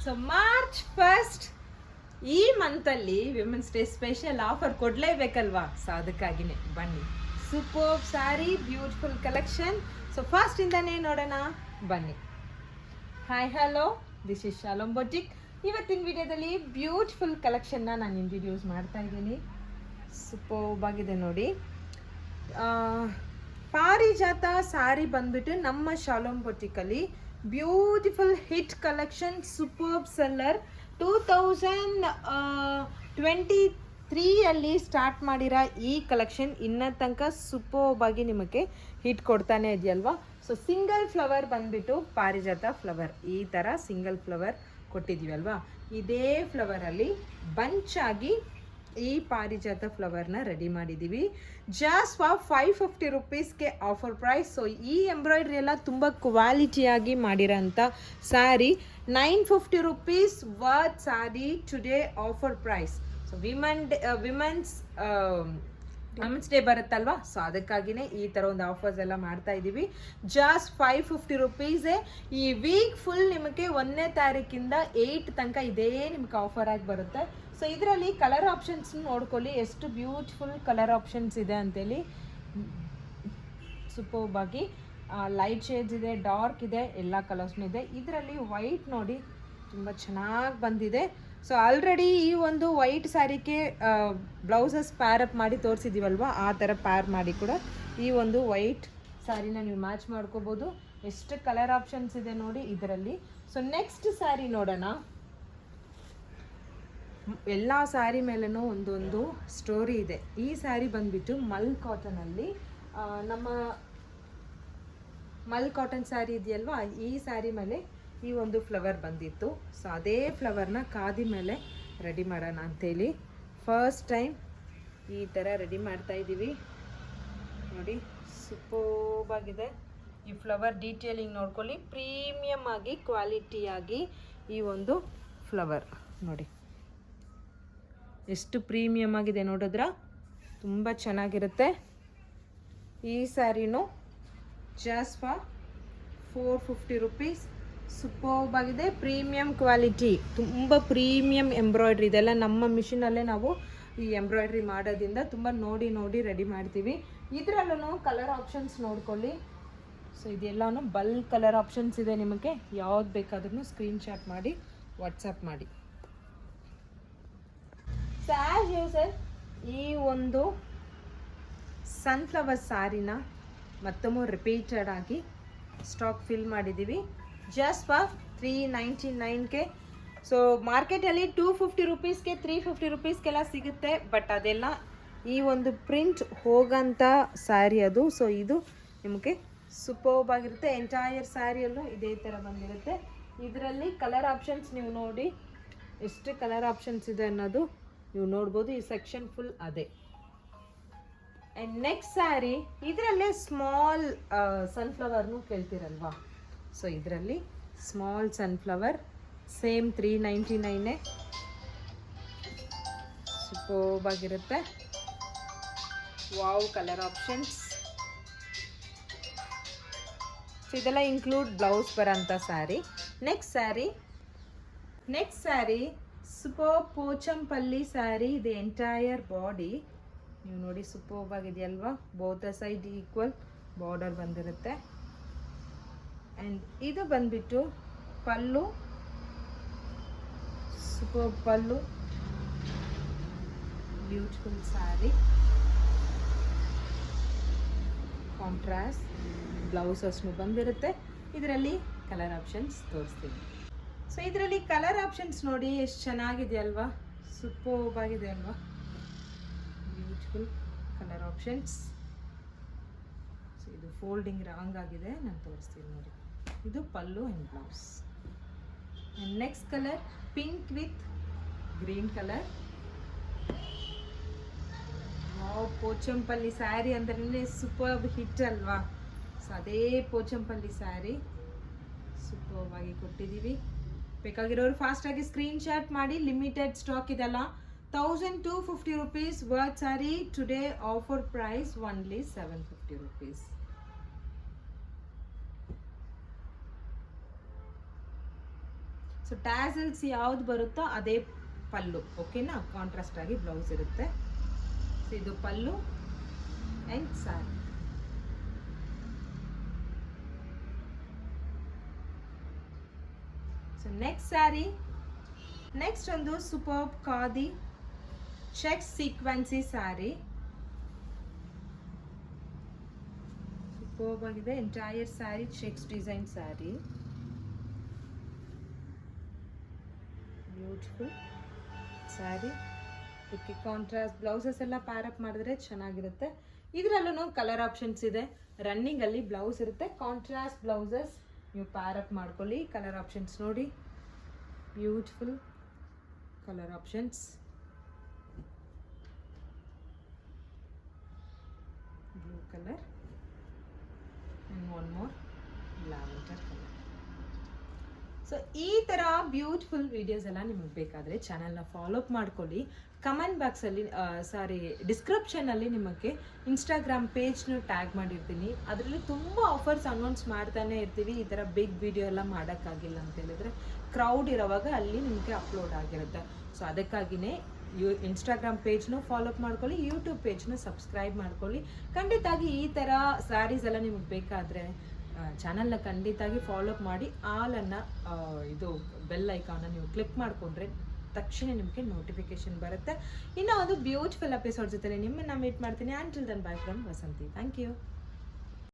So March first ಈ ಮಂತಲ್ಲಿ women's day special offer ಕೊಡಲೇಬೇಕಲ್ವಾ? ಸೊ ಅದಕ್ಕಾಗಿನೇ ಬನ್ನಿ, super sari, beautiful collection. So first ಇಂದಾನೇ ನೋಡೋಣ ಬನ್ನಿ. Hi hello, this is Shalom boutique. ಇವತ್ತಿನ ವಿಡಿಯೋದಲ್ಲಿ ಬ್ಯೂಟಿಫುಲ್ ಕಲೆಕ್ಷನ್ನ ನಾನು ಇಂಟ್ರಡ್ಯೂಸ್ ಮಾಡ್ತಾ ಇದ್ದೀನಿ. ಸೂಪರ್ ಆಗಿದೆ ನೋಡಿ. ಪಾರಿಜಾತ ಸ್ಯಾರಿ ಬಂದ್ಬಿಟ್ಟು ನಮ್ಮ ಶಾಲೋಮ್ ಬೊಟಿಕಲ್ಲಿ beautiful hit collection, super seller. 2023 start ಮಾಡಿರೋ ಈ ಕಲೆಕ್ಷನ್ ಇನ್ನೂ ತನಕ ಸೂಪರ್ ಆಗಿ ನಿಮಗೆ ಹಿಟ್ ಕೊಡ್ತಾನೆ ಇದೆಯಲ್ವಾ? ಸೊ ಸಿಂಗಲ್ ಫ್ಲವರ್ ಬಂದ್ಬಿಟ್ಟು ಪಾರಿಜಾತ ಫ್ಲವರ್, ಈ ಥರ ಸಿಂಗಲ್ ಫ್ಲವರ್ ಕೊಟ್ಟಿದ್ದೀವಿ ಅಲ್ವಾ? ಇದೇ ಫ್ಲವರಲ್ಲಿ ಬಂಚ್ ಆಗಿ ಈ ಪಾರಿಜಾತ ಫ್ಲವರ್ನ ರೆಡಿ ಮಾಡಿದ್ದೀವಿ. ಜಸ್ಟ್ ಫಾರ್ 550 ರುಪೀಸ್ಗೆ ಆಫರ್ ಪ್ರೈಸ್. ಸೊ ಈ ಎಂಬ್ರಾಯ್ಡ್ರಿ ಎಲ್ಲ ತುಂಬ ಕ್ವಾಲಿಟಿಯಾಗಿ ಮಾಡಿರೋಂಥ sari. 950 rupees worth sari today offer price. So women's day ಬರುತ್ತಲ್ವಾ? ಸೊ ಅದಕ್ಕಾಗಿಯೇ ಈ ಥರ ಒಂದು ಆಫರ್ಸ್ ಎಲ್ಲ ಮಾಡ್ತಾ ಇದ್ದೀವಿ. ಜಸ್ಟ್ 550 ರುಪೀಸೇ. ಈ ವೀಕ್ ಫುಲ್ ನಿಮಗೆ 1ನೇ ತಾರೀಕಿಂದ 8 ತನಕ ಇದೇ ನಿಮ್ಗೆ ಆಫರ್ ಆಗಿ ಬರುತ್ತೆ. ಸೊ ಇದರಲ್ಲಿ ಕಲರ್ ಆಪ್ಷನ್ಸ್ ನೋಡ್ಕೊಳ್ಳಿ, ಎಷ್ಟು ಬ್ಯೂಟಿಫುಲ್ ಕಲರ್ ಆಪ್ಷನ್ಸ್ ಇದೆ ಅಂತೇಳಿ. ಸೂಪರ್ ಆಗಿ ಲೈಟ್ ಶೇಡ್ಸ್ ಇದೆ, ಡಾರ್ಕ್ ಇದೆ, ಎಲ್ಲ ಕಲರ್ಸ್ನೂ ಇದೆ. ಇದರಲ್ಲಿ ವೈಟ್ ನೋಡಿ ತುಂಬ ಚೆನ್ನಾಗಿ ಬಂದಿದೆ. ಸೊ ಆಲ್ರೆಡಿ ಈ ಒಂದು ವೈಟ್ ಸ್ಯಾರಿಗೆ ಬ್ಲೌಸಸ್ ಪ್ಯಾರ್ ಅಪ್ ಮಾಡಿ ತೋರಿಸಿದ್ದೀವಲ್ವ, ಆ ಥರ ಪ್ಯಾರ್ ಮಾಡಿ ಕೂಡ ಈ ಒಂದು ವೈಟ್ ಸ್ಯಾರಿನ ನೀವು ಮ್ಯಾಚ್ ಮಾಡ್ಕೋಬೋದು. ಎಷ್ಟು ಕಲರ್ ಆಪ್ಷನ್ಸ್ ಇದೆ ನೋಡಿ ಇದರಲ್ಲಿ. ಸೊ ನೆಕ್ಸ್ಟ್ ಸ್ಯಾರಿ ನೋಡೋಣ. ಎಲ್ಲ ಸ್ಯಾರಿ ಮೇಲೂ ಒಂದೊಂದು ಸ್ಟೋರಿ ಇದೆ. ಈ ಸ್ಯಾರಿ ಬಂದ್ಬಿಟ್ಟು ಮಲ್ ಕಾಟನಲ್ಲಿ, ನಮ್ಮ ಮಲ್ ಕಾಟನ್ ಸ್ಯಾರಿ ಇದೆಯಲ್ವಾ, ಈ ಸ್ಯಾರಿ ಮೇಲೆ ಈ ಒಂದು ಫ್ಲವರ್ ಬಂದಿತ್ತು. ಸೊ ಅದೇ ಫ್ಲವರ್ನ ಖಾದಿ ಮೇಲೆ ರೆಡಿ ಮಾಡೋಣ ಅಂಥೇಳಿ ಫಸ್ಟ್ ಟೈಮ್ ಈ ಥರ ರೆಡಿ ಮಾಡ್ತಾ ಇದ್ದೀವಿ ನೋಡಿ. ಸೂಪರ್ ಆಗಿದೆ. ಈ ಫ್ಲವರ್ ಡೀಟೇಲಿಂಗ್ ನೋಡ್ಕೊಳ್ಳಿ, ಪ್ರೀಮಿಯಮ್ ಆಗಿ ಕ್ವಾಲಿಟಿಯಾಗಿ ಈ ಒಂದು ಫ್ಲವರ್ ನೋಡಿ ಎಷ್ಟು ಪ್ರೀಮಿಯಮ್ ಆಗಿದೆ ನೋಡಿದ್ರ, ತುಂಬ ಚೆನ್ನಾಗಿರುತ್ತೆ. ಈ ಸ್ಯಾರಿನೂ ಜಸ್ಟ್ ಫಾರ್ 450 ರುಪೀಸ್. ಸೂಪರ್ ಆಗಿದೆ, ಪ್ರೀಮಿಯಂ ಕ್ವಾಲಿಟಿ, ತುಂಬ ಪ್ರೀಮಿಯಂ ಎಂಬ್ರಾಯ್ಡ್ರಿ. ಇದೆಲ್ಲ ನಮ್ಮ ಮಿಷಿನಲ್ಲೇ ನಾವು ಈ ಎಂಬ್ರಾಯ್ಡ್ರಿ ಮಾಡೋದ್ರಿಂದ ತುಂಬ ನೋಡಿ ನೋಡಿ ರೆಡಿ ಮಾಡ್ತೀವಿ. ಇದರಲ್ಲೂ ಕಲರ್ ಆಪ್ಷನ್ಸ್ ನೋಡ್ಕೊಳ್ಳಿ. ಸೊ ಇದೆಲ್ಲನೂ ಬಲ್ಕ್ ಕಲರ್ ಆಪ್ಷನ್ಸ್ ಇದೆ. ನಿಮಗೆ ಯಾವ್ದು ಬೇಕಾದ್ರೂ ಸ್ಕ್ರೀನ್ಶಾಟ್ ಮಾಡಿ ವಾಟ್ಸಪ್ ಮಾಡಿ. ಸೊ ಆ್ಯಸ್ ಯೂಸರ್ ಈ ಒಂದು ಸನ್ಫ್ಲವರ್ ಸ್ಯಾರಿನ ಮತ್ತೊಮ್ಮೆ ರಿಪೀಟೆಡ್ ಆಗಿ ಸ್ಟಾಕ್ ಫಿಲ್ ಮಾಡಿದ್ದೀವಿ. ಜಸ್ಟ್ ಫಾರ್ 399ಗೆ. ಸೊ ಮಾರ್ಕೆಟಲ್ಲಿ 250 ರುಪೀಸ್ಗೆ 350 ರುಪೀಸ್ಗೆಲ್ಲ ಸಿಗುತ್ತೆ, ಬಟ್ ಅದೆಲ್ಲ ಈ ಒಂದು ಪ್ರಿಂಟ್ ಹೋಗೋಂಥ ಸ್ಯಾರಿ ಅದು. ಸೊ ಇದು ನಿಮಗೆ ಸೂಪರ್ಬ್ ಆಗಿರುತ್ತೆ. ಎಂಟೈರ್ ಸ್ಯಾರಿಯಲ್ಲೂ ಇದೇ ಥರ ಬಂದಿರುತ್ತೆ. ಇದರಲ್ಲಿ ಕಲರ್ ಆಪ್ಷನ್ಸ್ ನೀವು ನೋಡಿ, ಎಷ್ಟು ಕಲರ್ ಆಪ್ಷನ್ಸ್ ಇದೆ ಅನ್ನೋದು ನೀವು ನೋಡ್ಬೋದು. ಈ ಸೆಕ್ಷನ್ ಫುಲ್ ಅದೇ. ಆ್ಯಂಡ್ ನೆಕ್ಸ್ಟ್ ಸ್ಯಾರಿ, ಇದರಲ್ಲೇ ಸ್ಮಾಲ್ ಸನ್ಫ್ಲವರ್ನು ಕೇಳ್ತಿರಲ್ವಾ? ಸೊ ಇದರಲ್ಲಿ ಸ್ಮಾಲ್ ಸನ್ಫ್ಲವರ್ ಸೇಮ್ 399. ಸೂಪರ್ಬ್ ಆಗಿರುತ್ತೆ. Wow colour options. ಸೊ ಇದೆಲ್ಲ ಇನ್ಕ್ಲೂಡ್ ಬ್ಲೌಸ್ ಬರೋಂಥ ಸ್ಯಾರಿ. Next sari super Pochampally sari. ಇದು ಎಂಟೈರ್ ಬಾಡಿ ನೀವು ನೋಡಿ ಸೂಪರ್ಬ್ ಆಗಿದೆಯಲ್ವಾ? ಬೋತ್ ಸೈಡ್ ಈಕ್ವಲ್ ಬಾರ್ಡರ್ ಬಂದಿರುತ್ತೆ. ಆ್ಯಂಡ್ ಇದು ಬಂದ್ಬಿಟ್ಟು pallu, super pallu, beautiful sari. Contrast ಬ್ಲೌಸಸ್ನು ಬಂದಿರುತ್ತೆ. ಇದರಲ್ಲಿ ಕಲರ್ ಆಪ್ಷನ್ಸ್ ತೋರಿಸ್ತೀವಿ. ಸೊ ಇದರಲ್ಲಿ ಕಲರ್ ಆಪ್ಷನ್ಸ್ ನೋಡಿ ಎಷ್ಟು ಚೆನ್ನಾಗಿದೆಯಲ್ವಾ? ಸೂಪರ್ಬ್ ಆಗಿದೆ ಅಲ್ವಾ? Beautiful colour options. ಸೊ ಇದು ಫೋಲ್ಡಿಂಗ್ ರಾಂಗ್ ಆಗಿದೆ, ನಾನು ತೋರಿಸ್ತೀನಿ ನೋಡಿ. ಇದು pallu and blouse. And next colour pink with green colour. Pochampally sari ಅಂದ್ರೆ ಸೂಪರ್ಬ್ ಹಿಟ್ ಅಲ್ವಾ? ಸೊ ಅದೇ ಪೋಚಂಪಲ್ಲಿ ಸ್ಯಾರಿ ಸೂಪರ್ಬ್ ಆಗಿ ಕೊಟ್ಟಿದ್ದೀವಿ. ಬೇಕಾಗಿರೋರು ಫಾಸ್ಟಾಗಿ ಸ್ಕ್ರೀನ್ಶಾಟ್ ಮಾಡಿ. ಲಿಮಿಟೆಡ್ ಸ್ಟಾಕ್ ಇದೆಲ್ಲ. 1250 rupees worth saree. Today offer price only 750 rupees. So tassels ಯಾವ್ದು ಬರುತ್ತೋ ಅದೇ ಪಲ್ಲು, ಓಕೆನಾ. ಕಾಂಟ್ರಾಸ್ಟ್ ಆಗಿ ಬ್ಲೌಸ್ ಇರುತ್ತೆ. ಸೊ ಇದು pallu and sari. So next sari, next ಒಂದು superb khadi check sequence sari. Superb ಆಗಿದೆ entire sari, checks design sari. Beautiful sari. ಇದಕ್ಕೆ ಕಾಂಟ್ರಾಸ್ಟ್ ಬ್ಲೌಸಸ್ ಎಲ್ಲ ಪ್ಯಾರಪ್ ಮಾಡಿದ್ರೆ ಚೆನ್ನಾಗಿರುತ್ತೆ. ಇದರಲ್ಲೂ ಕಲರ್ ಆಪ್ಷನ್ಸ್ ಇದೆ. ರನ್ನಿಂಗಲ್ಲಿ ಬ್ಲೌಸ್ ಇರುತ್ತೆ, ಕಾಂಟ್ರಾಸ್ಟ್ ಬ್ಲೌಸಸ್ ನೀವು ಪ್ಯಾರಪ್ ಮಾಡ್ಕೊಳ್ಳಿ. ಕಲರ್ ಆಪ್ಷನ್ಸ್ ನೋಡಿ, beautiful colour options. Blue colour and one more lavender color. So ಈ ಥರ ಬ್ಯೂಟಿಫುಲ್ ವಿಡಿಯೋಸ್ ಎಲ್ಲ ನಿಮಗೆ ಬೇಕಾದರೆ ಚಾನಲ್ನ ಫಾಲೋ ಅಪ್ ಮಾಡ್ಕೊಳ್ಳಿ. ಕಮೆಂಟ್ ಬಾಕ್ಸಲ್ಲಿ ಡಿಸ್ಕ್ರಿಪ್ಷನಲ್ಲಿ ನಿಮಗೆ ಇನ್ಸ್ಟಾಗ್ರಾಮ್ ಪೇಜ್ನು ಟ್ಯಾಗ್ ಮಾಡಿರ್ತೀನಿ. ಅದರಲ್ಲಿ ತುಂಬ ಆಫರ್ಸ್ ಅನೌನ್ಸ್ ಮಾಡ್ತಾನೆ ಇರ್ತೀವಿ. ಈ ಥರ ಬಿಗ್ ವಿಡಿಯೋ ಎಲ್ಲ ಮಾಡೋಕ್ಕಾಗಿಲ್ಲ ಅಂತ ಹೇಳಿದ್ರೆ ಕ್ರೌಡ್ ಇರೋವಾಗ ಅಲ್ಲಿ ನಿಮಗೆ ಅಪ್ಲೋಡ್ ಆಗಿರುತ್ತೆ. ಸೊ ಅದಕ್ಕಾಗಿಯೇ ಇನ್ಸ್ಟಾಗ್ರಾಮ್ ಪೇಜ್ನು ಫಾಲೋ ಅಪ್ ಮಾಡ್ಕೊಳ್ಳಿ, ಯೂಟ್ಯೂಬ್ ಪೇಜ್ನು ಸಬ್ಸ್ಕ್ರೈಬ್ ಮಾಡ್ಕೊಳ್ಳಿ. ಖಂಡಿತಾಗಿ ಈ ಥರ ಸ್ಯಾರೀಸ್ ಎಲ್ಲ ನಿಮಗೆ ಬೇಕಾದರೆ ಚಾನಲ್ನ ಖಂಡಿತಾಗಿ ಫಾಲೋ ಅಪ್ ಮಾಡಿ. ಆಲನ್ನು ಇದು ಬೆಲ್ ಐಕಾನ್ನ ನೀವು ಕ್ಲಿಕ್ ಮಾಡಿಕೊಂಡ್ರೆ ತಕ್ಷಣ ನಿಮಗೆ ನೋಟಿಫಿಕೇಶನ್ ಬರುತ್ತೆ. ಇನ್ನೂ ಒಂದು ಬ್ಯೂಟಿಫುಲ್ ಎಪಿಸೋಡ್ ಜೊತೆ ನಿಮ್ಮನ್ನು ಮೀಟ್ ಮಾಡ್ತೀನಿ. Until then bye from Vasanthi. Thank you.